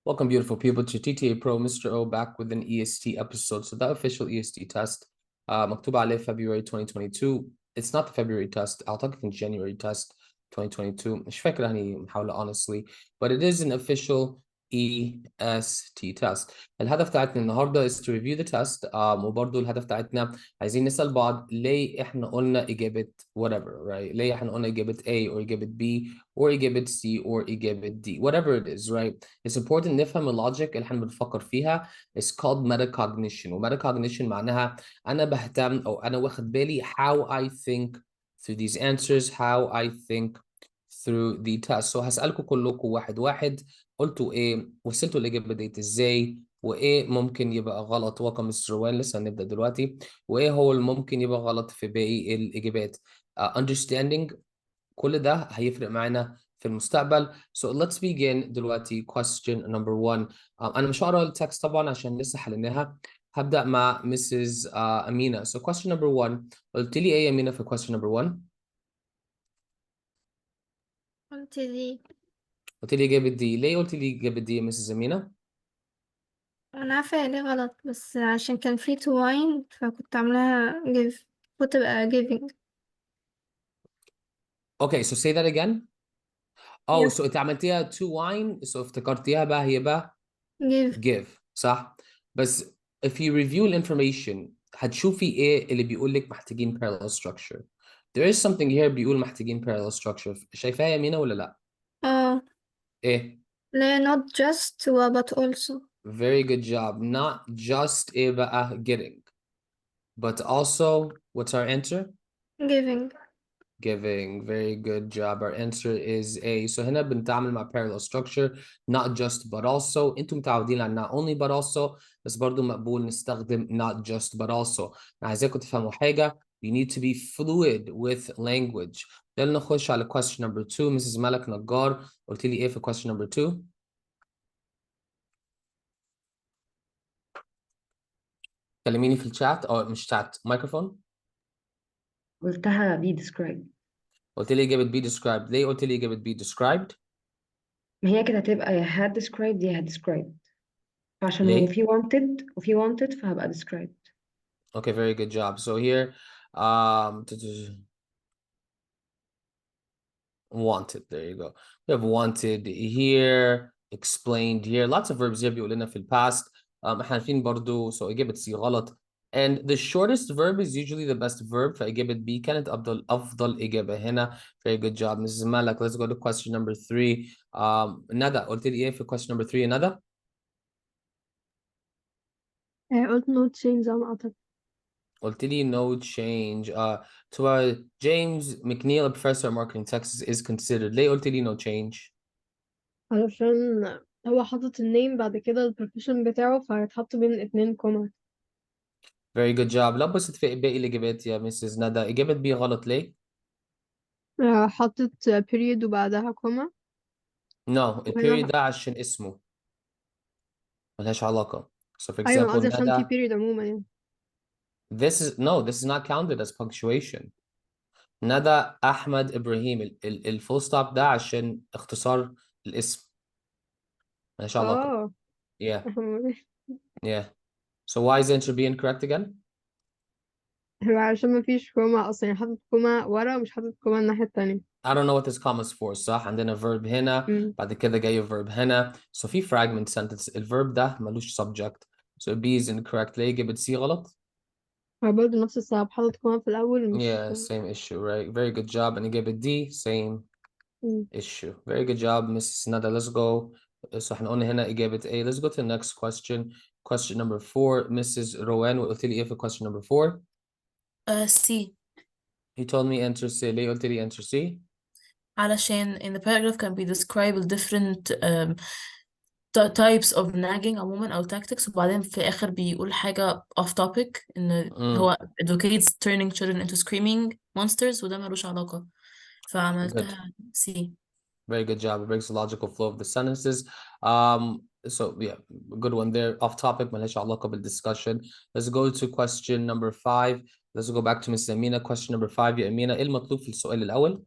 Welcome, beautiful people, to TTA Pro. Mr. O back with an EST episode. So the official EST test, مكتوب عليه February 2022. It's not the February test. أعتقد in January test 2022. مش فاكر يعني محاولة honestly, but it is an official EST test. الهدف بتاعتنا النهارده is to review the test. وبرضه الهدف بتاعتنا عايزين نسأل بعض ليه احنا قلنا إجابة whatever, right? ليه احنا قلنا إجابة A or إجابة B or إجابة C or إجابة D, whatever it is, right? It's important نفهم اللوجيك اللي احنا بنفكر فيها. It's called metacognition. وmetacognition معناها أنا بهتم أو أنا واخد بالي how I think through these answers, how I think through the test. So هسألكم كلكم واحد واحد، قلتوا ايه، وصلتوا الإجابة ديت ازاي، وايه ممكن يبقى غلط. وكم مستر روان، لسه هنبدأ دلوقتي. وايه هو اللي ممكن يبقى غلط في باقي الإجابات. Understanding كل ده هيفرق معانا في المستقبل. So let's begin دلوقتي. Question number one. أنا مش هقرا التكست طبعا عشان لسه حليناها. هبدأ مع Mrs. أمينة. So question number one. قلت لي ايه يا أمينة في question number one؟ قلت لي قلت لي إجابة دي. ليه قلت لي إجابة دي يا Mrs. أمينة؟ انا عارفه ليه غلط، بس عشان كان في to wine فكنت عاملاها give، كنت تبقى giving. Okay, so say that again. Yep. So انت عملتيها to wine, so افتكرتيها بقى هي بقى give. give، صح؟ بس if you review information هتشوفي ايه اللي بيقول لك محتاجين parallel structure. There is something here بيقول محتاجين parallel structure. شايفاها يا مينا ولا لا؟ اه ايه؟ لا، not just but also Very good job. Not just ايه بقى getting, but also what's our answer? giving. Giving. Very good job. Our answer is A. So هنا بنتعامل مع parallel structure, not just but also. انتم متعودين على not only but also، بس برضو مقبول نستخدم not just but also. أنا عايزاكم تفهموا حاجة. You need to be fluid with language. يلا نخش على question number 2. Mrs. ملك نجار، قلت لي ايه في question number 2؟ كلميني في الشات او مش شات، مايكروفون. قلتها be described. قلت لي اجابه be described. ليه قلت لي اجابه be described؟ ما هي كده هتبقى يا had described يا had described، عشان ليه؟ وفي wanted وفي wanted فهبقى described. Okay, very good job. So here um wanted, there you go. We have wanted here, explained here. Lots of verbs here بيقول لنا في الباست. احنا عارفين برضو so إجابة C غلط. And the shortest verb is usually the best verb. فإجابة B كانت أفضل إجابة هنا. Very good job, Mrs. Malak. Let's go to question number 3. ندى، قلت لي إيه في question number 3 يا ندى؟ قلت no change على ما أعتقد. قلت لي no change. To James McNeil, a professor at Marketing Texas, is considered. ليه قلت لي no change؟ علشان هو حاطط النيم بعد كده البروفيشن بتاعه فهيتحط بين اتنين كوما. Very good job. لا بس في باقي الإجابات يا مسز ندى. إجابة بي غلط. ليه؟ حطت period وبعدها كوما. No, البيريد وهنا ده عشان اسمه، ملهاش علاقة. So for أيوة، example قصدي عشان في ندى, period عموما يعني. this is not counted as punctuation. ندى أحمد إبراهيم، الفول ستوب ده عشان اختصار الاسم، ملهاش علاقة. Yeah, yeah. So why is answer B incorrect again? هو علشان مفيش كوما أصلا، يعني حاطط كوما ورا ومش حاطط كوما الناحية التانية. I don't know what this comma is for. صح؟ عندنا verb هنا، بعد كده جاي verb هنا. So في fragment sentence الverb ده ملوش subject. So B is incorrect. ليه إجابة C غلط؟ هو برضه نفس السبب، حاطط كوما في الأول مش. Yeah, same issue, right? Very good job. And إجابة D, same issue. Very good job, Mrs. Nada. Let's go. So احنا قلنا هنا إجابة A. Let's go to the next question. Question number 4. Mrs. Rowan, قلت لي إيه في question number 4؟ C. You told me answer C. ليه قلت لي answer C؟ علشان in the paragraph can be described different types of nagging عموما أو tactics، وبعدين في الآخر بيقول حاجة off topic إن هو advocates turning children into screaming monsters، وده ملوش علاقة، Good. فعملتها C. Very good job. It breaks the logical flow of the sentences. So yeah, good one there. Off topic, ملهاش علاقة بالdiscussion. Let's go to question number 5. Let's go back to Miss Amina. Question number 5 يا أمينة. إيه المطلوب في السؤال الأول؟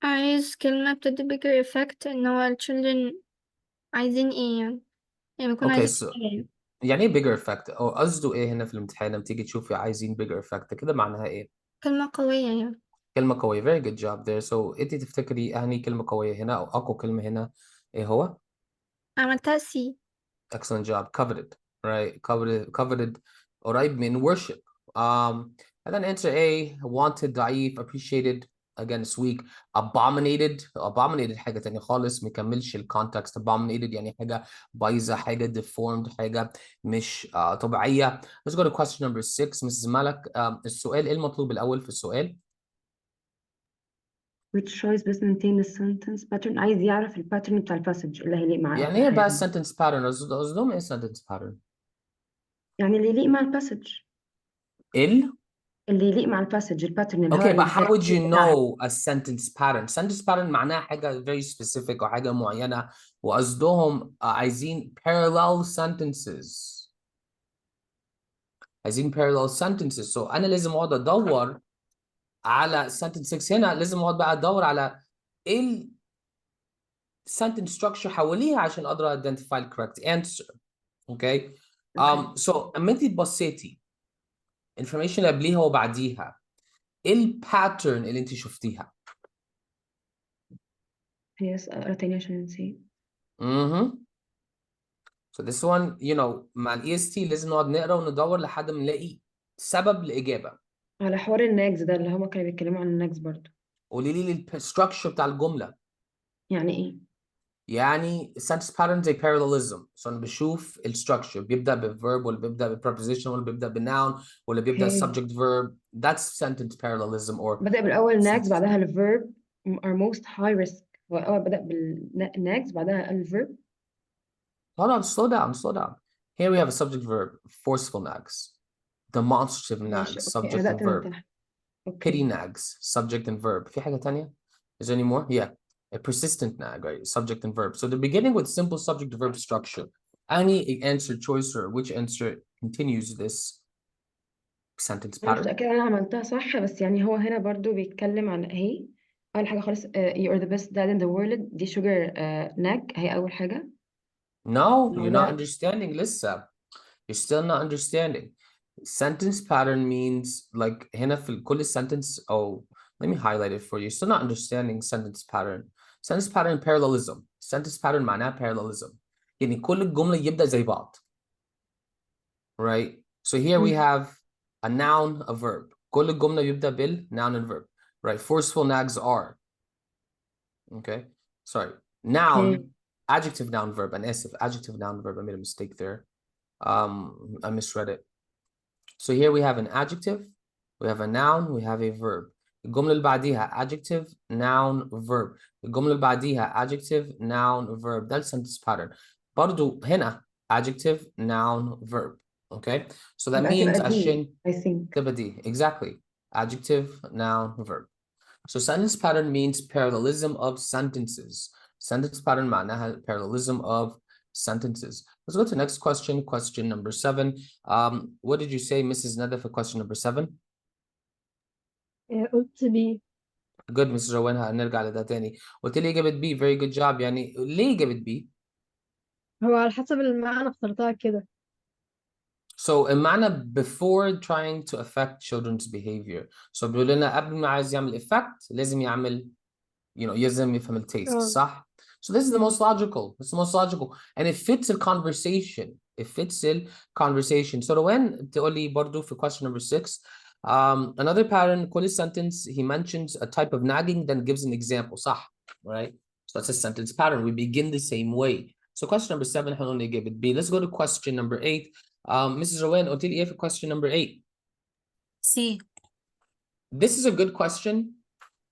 عايز كلمة بتدي bigger effect ان هو ال children عايزين ايه يعني بيكونوا اوكي عايزين ايه يعني ايه bigger effect او قصده ايه هنا في الامتحان لما تيجي تشوفي عايزين bigger effect كده معناها ايه؟ كلمة قوية يعني كلمة قوية. very good job there. so انت تفتكري اهني كلمة قوية هنا او اقوى كلمة هنا ايه هو؟ عملتها سي excellent job. coveted, right? coveted قريب من worship. And then answer A, wanted, ضعيف, appreciated, again it's weak. abominated حاجة تانية خالص مكملش الكونتكست. abominated يعني حاجة بايظة، حاجة deformed، حاجة مش طبيعية. Let's go to question number 6. Mrs. مالك، السؤال ايه المطلوب الأول في السؤال؟ which choice best maintain the sentence pattern. عايز يعرف الباترن بتاع الباسج اللي هيليق مع يعني ايه بقى الحياة. sentence pattern؟ قصدهم ايه sentence pattern؟ يعني اللي يليق مع الباسج، اللي يليق مع الباسج، الباترن اللي هو Okay, but how would الترتيب you بتاعها. know a sentence pattern? Sentence pattern معناها حاجة very specific أو حاجة معينة، وقصدهم عايزين parallel sentences. عايزين parallel sentences. So أنا لازم أقعد أدور على sentence 6 هنا، لازم أقعد بقى أدور على إيه ال sentence structure حواليها عشان أقدر identify the correct answer. Okay? So أما أنت بصيتي information اللي قبليها وبعديها، إيه الباترن اللي أنت شفتيها؟ هي اقرا تاني عشان نسيت. So this one, مع ال EST لازم نقعد نقرا وندور لحد ما نلاقي سبب الإجابة. على حوار الناجز ده اللي هما كانوا بيتكلموا عن الناجز برضو. قولي لي الستراكشر بتاع الجملة. يعني ايه؟ يعني sentence pattern زي parallelism. So أنا بشوف الستراكشر بيبدأ بverb ولا بيبدأ بpreposition ولا بيبدأ بnoun ولا بيبدأ Okay. subject verb. That's sentence parallelism or بدأ بالأول nags بعدها الverb are most high risk. هو الأول بدأ بالnags بعدها الverb. Hold on, slow down. Here we have a subject verb, forceful nags, demonstrative ماشي nags, اوكي، subject and بدأت من verb. تحت. Pity اوكي. nags, subject and verb. في حاجة تانية? Is there any more? Yeah. A persistent nag, right? Subject and verb. So they're beginning with simple subject verb structure. Any answer choice or which answer continues this sentence أنا مش pattern? متأكدة أنا عملتها صح، بس يعني هو هنا برضو بيتكلم عن أهي أول حاجة خالص you are the best dad in the world. دي sugar nag هي أول حاجة. No, you're not بعدها understanding, Lisa. You're still not understanding. Sentence pattern means like هنا في كل sentence. Oh, let me highlight it for you. You're still not understanding sentence pattern. Sentence pattern parallelism. Sentence pattern معناها parallelism. يعني كل الجملة يبدأ زي بعض. Right? So here we have a noun, a verb. كل الجملة يبدأ بال noun and verb. Right? Forceful nags are. Okay? Sorry. Noun, adjective, noun, verb. أنا آسف. Adjective, noun, verb. I made a mistake there. I misread it. So here we have an adjective, we have a noun, we have a verb. الجملة اللي بعديها adjective, noun, verb. الجملة اللي بعديها adjective, noun, verb. ده sentence pattern. برضو هنا adjective, noun, verb. Okay? So that يبقى means تبقى دي عشان I think. تبقى دي. Exactly. Adjective, noun, verb. So sentence pattern means parallelism of sentences. Sentence pattern معناها parallelism of sentences. Let's go to the next question, question number 7. What did you say, Mrs. Nada, for question number 7? قلت بي. Good, Mrs. Rowan. هنرجع لده تاني. قلت لي إجابة B. Very good job. يعني ليه إجابة B؟ هو على حسب المعنى اخترتها كده. So المعنى before trying to affect children's behavior. So بيقول لنا قبل ما عايز يعمل effect لازم يعمل لازم يفهم التيست صح؟ So this is the most logical. It's the most logical. And it fits a conversation. It fits a conversation. So when تقول لي برضو في question number 6, another pattern, كل sentence he mentions a type of nagging, then gives an example صح? Right? So that's a sentence pattern. We begin the same way. So question number 7 هنقول give it B. Let's go to question number 8. Mrs. Rowan, قلت لي ايه في question number 8? C. This is a good question.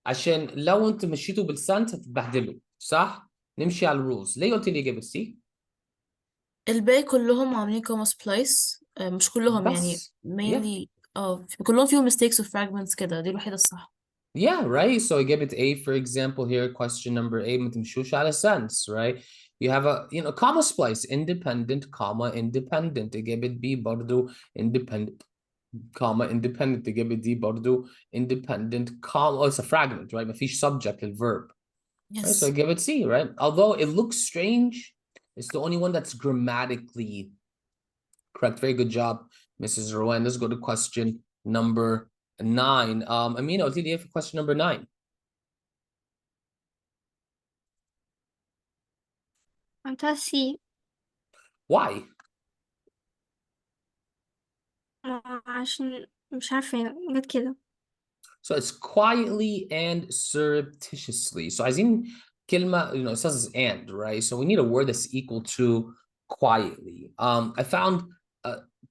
عشان لو انت مشيتوا بالسنت هتتبهدلوا صح؟ نمشي على الرولز. ليه قلت لي اجابه سي؟ الباقي كلهم عاملين كوما سبلايس، مش كلهم يعني بس mainly كلهم فيهم mistakes و fragments كده، دي الوحيدة الصح. yeah right. So اجابه A for example here question number 8 ما تمشوش على sense right. You have a comma splice independent comma independent. اجابه B برضو independent comma independent تجيب دي برضو independent comma. Oh, it's a fragment, right? مفيش subject للverb. Right, so I Yes. give it C, right? Although it looks strange, it's the only one that's grammatically correct. Very good job, Mrs. Rowan. Let's go to question number 9. Amina, قلت لي ايه في question number 9? عملتها سي. Why? عشان مش عارفة جت كده. So it's quietly and surreptitiously. So عايزين كلمة, it says and, right? So we need a word that's equal to quietly. I found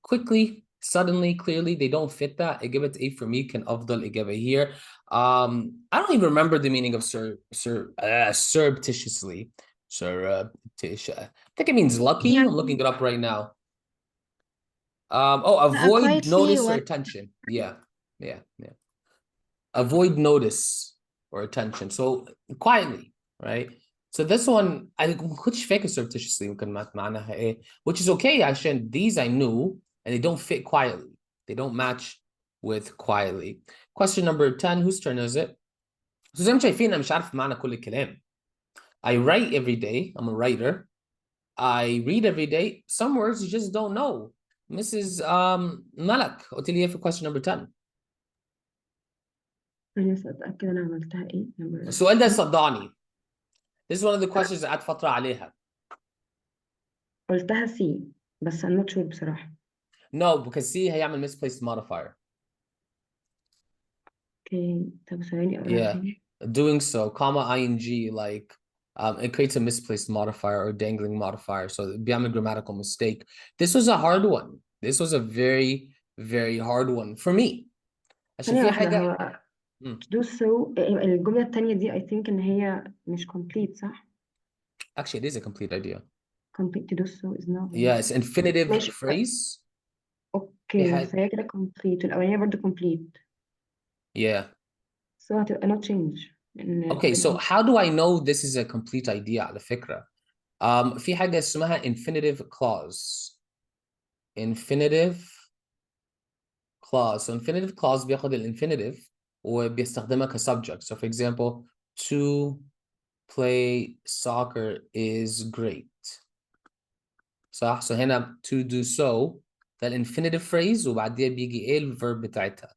quickly, suddenly, clearly, they don't fit that. إجابة A for me can أفضل إجابة here. I don't even remember the meaning of surreptitiously. Surreptitious. I think it means lucky. I'm looking it up right now. Avoid quietly notice or what? attention. Yeah. Avoid notice or attention. So quietly, right? So this one, I كنتش فاكر surreptitiously ممكن معناها ايه, which is okay عشان these I knew and they don't fit quietly. They don't match with quietly. Question number 10, whose turn is it? So زي ما شايفين أنا مش عارف معنى كل الكلام. I write every day. I'm a writer. I read every day. Some words you just don't know. Mrs. Malak, قلت لي ايه في question number 10. أنا بس أتأكد أنا عملتها إيه. السؤال ده صدعني. This is one of the questions قعدت فترة عليها. قلتها سي بس I'm not sure بصراحة. No, because C هيعمل misplaced modifier. اوكي طب ثواني أقولها Yeah, تاني. doing so, comma ing, like it creates a misplaced modifier or dangling modifier. So بيعمل grammatical mistake. This was a hard one. This was a very, very hard one for me. عشان ثانية في واحدة حاجة. هو to do so الجملة التانية دي I think إن هي مش complete صح؟ Actually, it is a complete idea. complete to do so is not. Yeah, it's infinitive ماشي. phrase. اوكي had- بس هي كده complete والأولانية برضه complete. Yeah. So هتبقى not change. Okay, so how do I know this is a complete idea على فكرة? في حاجة اسمها infinitive clause. Infinitive clause. So infinitive clause بياخد infinitive وبيستخدمها كsubject. So for example, to play soccer is great. صح؟ So هنا to do so ده infinitive phrase وبعديها بيجي ايه الverb بتاعتها.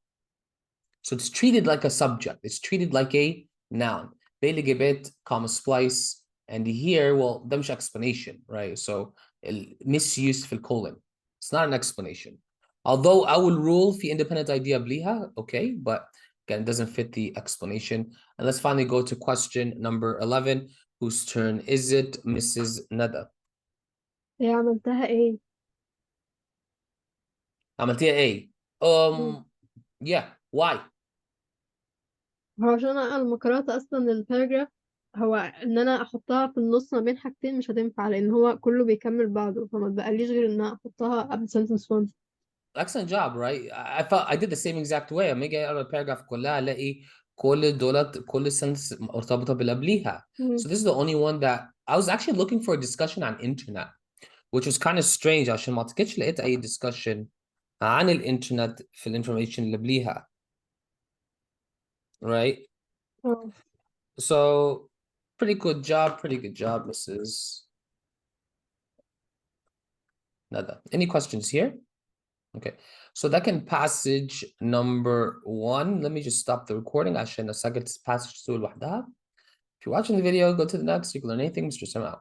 So it's treated like a subject. It's treated like a noun. بيلي جبت, comma splice, and here, well, ده مش explanation, right? So misuse في colon. It's not an explanation. Although I will rule في independent idea قبليها, okay, but again, it doesn't fit the explanation. And let's finally go to question number 11. Whose turn is it? Mrs. Nada. هي عملتها ايه؟ عملتيها A. Yeah, why? هو عشان انا لما قرأت اصلا الباراجراف هو ان انا احطها في النص ما بين حاجتين مش هتنفع لان هو كله بيكمل بعضه فما بقاليش غير ان انا احطها قبل sentence one. Excellent job, right? I felt I did the same exact way. لما اجي اقرا الباراجراف كلها الاقي كل دولت كل sentence مرتبطة باللي قبليها. So this is the only one that I was actually looking for a discussion on internet, which was kind of strange عشان ما اعتقدش لقيت اي discussion عن الانترنت في الانفورميشن اللي قبليها. Right? So pretty good job, Mrs. Nada. Any questions here? Okay, so that can passage number 1. Let me just stop the recording عشان أسجل passage 2 لوحدها. If you're watching the video, go to the next. You can learn anything, Mr. Sam out.